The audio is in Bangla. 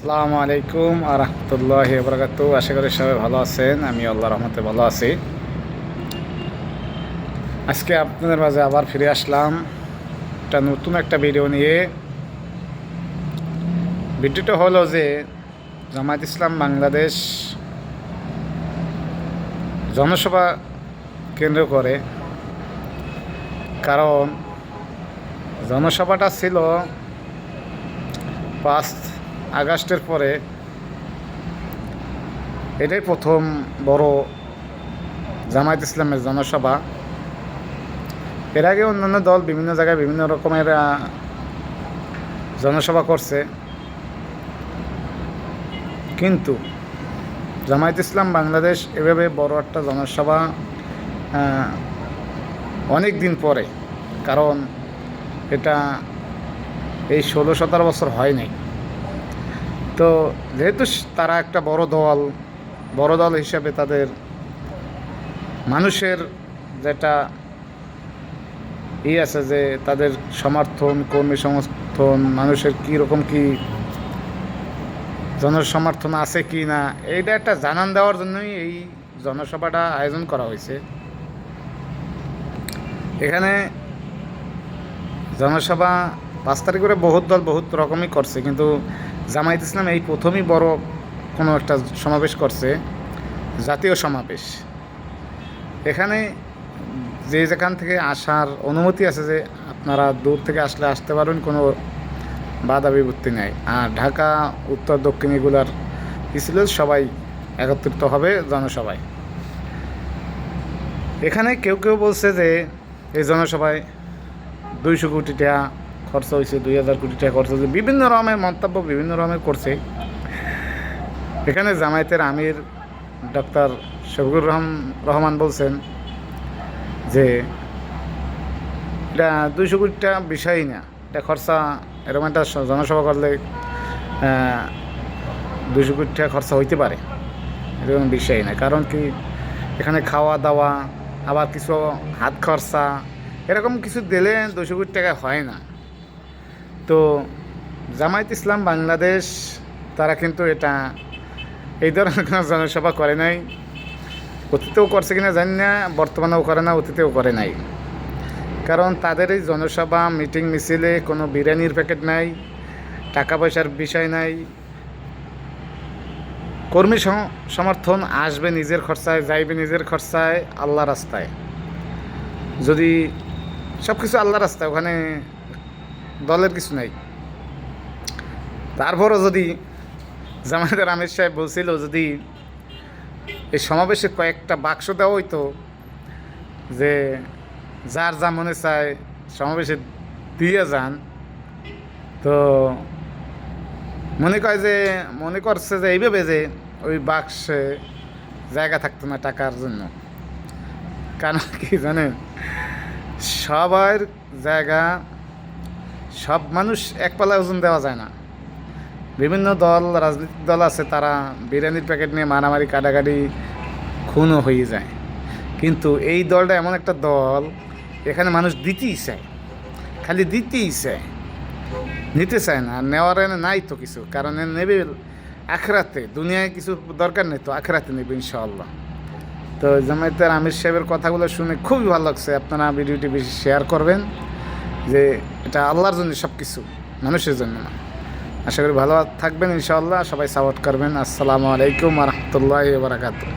আসসালামু আলাইকুম আরহামতুল্লাহি ওয়া বারাকাতুহু। আশা করি সবাই ভালো আছেন। আমি আল্লাহর রহমতে ভালো আছি। আজকে আপনাদের মাঝে আবার ফিরে আসলাম নতুন একটা ভিডিও নিয়ে। ভিডিওটা হলো যে জামায়াত ইসলাম বাংলাদেশ জনসভা কেন্দ্র করে, কারণ জনসভাটা ছিল 5 আগস্টের পরে। এটাই প্রথম বড় জামায়াত ইসলামের জনসভা। এর আগে অন্যান্য দল বিভিন্ন জায়গায় বিভিন্ন রকমের জনসভা করছে, কিন্তু জামায়াত ইসলাম বাংলাদেশ এভাবে বড় একটা জনসভা অনেক দিন পরে, কারণ এটা এই 16-17 বছর হয় নাই। তো যেহেতু তারা একটা বড় দল হিসাবে তাদের মানুষের যেটা আছে, যে তাদের সমর্থন, কর্মী সমর্থন, মানুষের কীরকম কী জনসমর্থন আছে কি না, এইটা একটা জানান দেওয়ার জন্যই এই জনসভাটা আয়োজন করা হয়েছে। এখানে জনসভা 5 তারিখ করে বহুত দল বহুত রকমই করছে, কিন্তু জামায়াত ইসলাম এই প্রথমই বড় কোনো একটা সমাবেশ করছে, জাতীয় সমাবেশ। এখানে যেখান থেকে আসার অনুমতি আছে, যে আপনারা দূর থেকে আসতে পারবেন, কোনো বাধা বিপত্তি নেই। আর ঢাকা, উত্তর, দক্ষিণ এগুলার ছিল সবাই একত্রিত হবে জনসভায়। এখানে কেউ কেউ বলছে যে এই জনসভায় 200 কোটি টাকা খরচ হয়েছে, 2000 কোটি টাকা খরচ হয়েছে, বিভিন্ন রকমের মন্তব্য বিভিন্ন রকমের করছে। এখানে জামায়াতের আমির ডক্টর শফিকুর রহমান বলছেন যে এটা 200 কোটি টাকা বিষয়ই না, এটা খরচা, এরকম একটা জনসভা করলে 200 কোটি টাকা খরচা হইতে পারে, এরকম বিষয় না। কারণ কি, এখানে খাওয়া দাওয়া, আবার কিছু হাত খরচা, এরকম কিছু দিলে 200 কোটি টাকা হয় না। তো জামায়াত ইসলাম বাংলাদেশ তারা কিন্তু এই ধরনের কোনো জনসভা করে নাই। অতীতেও করছে কিনা জানি না, বর্তমানেও করে না, অতীতেও করে নাই। কারণ তাদের এই জনসভা মিটিং মিছিলে কোনো বিরিয়ানির প্যাকেট নাই, টাকা পয়সার বিষয় নাই। কর্মী সমর্থন আসবে নিজের খরচায়, যাইবে নিজের খরচায়, আল্লাহ রাস্তায়। যদি সব কিছু আল্লাহ রাস্তায়, ওখানে দলের কিছু নাই। তারপরও যদি জামায়াতের আমির সাহেব বলছিল, যদি এই সমাবেশে কয়েকটা বাক্স দেওয়া হইতো, যে যার যা মনে চায় সমাবেশে দিয়ে যান, তো মনে করছে যে এইভাবে যে ওই বাক্সে জায়গা থাকতো না টাকার জন্য। কারণ কি জানেন, সবার জায়গা, সব মানুষ এক পাল্লা ওজন দেওয়া যায় না। বিভিন্ন দল, রাজনৈতিক দল আছে, তারা বিরিয়ানির প্যাকেট নিয়ে মারামারি, কাটাকাটি, খুনও হয়ে যায়। কিন্তু এই দলটা এমন একটা দল, এখানে মানুষ দিতেই চায়, খালি দিতেই চায়, নিতে চায় না। আর নেওয়ার নাই তো কিছু, কারণ নেবে আখেরাতে, দুনিয়ায় কিছু দরকার নেই, তো আখেরাতে নেবে ইনশাআল্লাহ। তো জামায়াতের আমির সাহেবের কথাগুলো শুনে খুবই ভালো লাগছে। আপনারা ভিডিওটি বেশি শেয়ার করবেন, যে এটা আল্লাহর জন্য সব কিছু, মানুষের জন্য না। আশা করি ভালো থাকবেন ইনশাআল্লাহ, সবাই সাপোর্ট করবেন। আসসালামু আলাইকুম ওয়া রাহমাতুল্লাহি ওয়া বারাকাতুহু।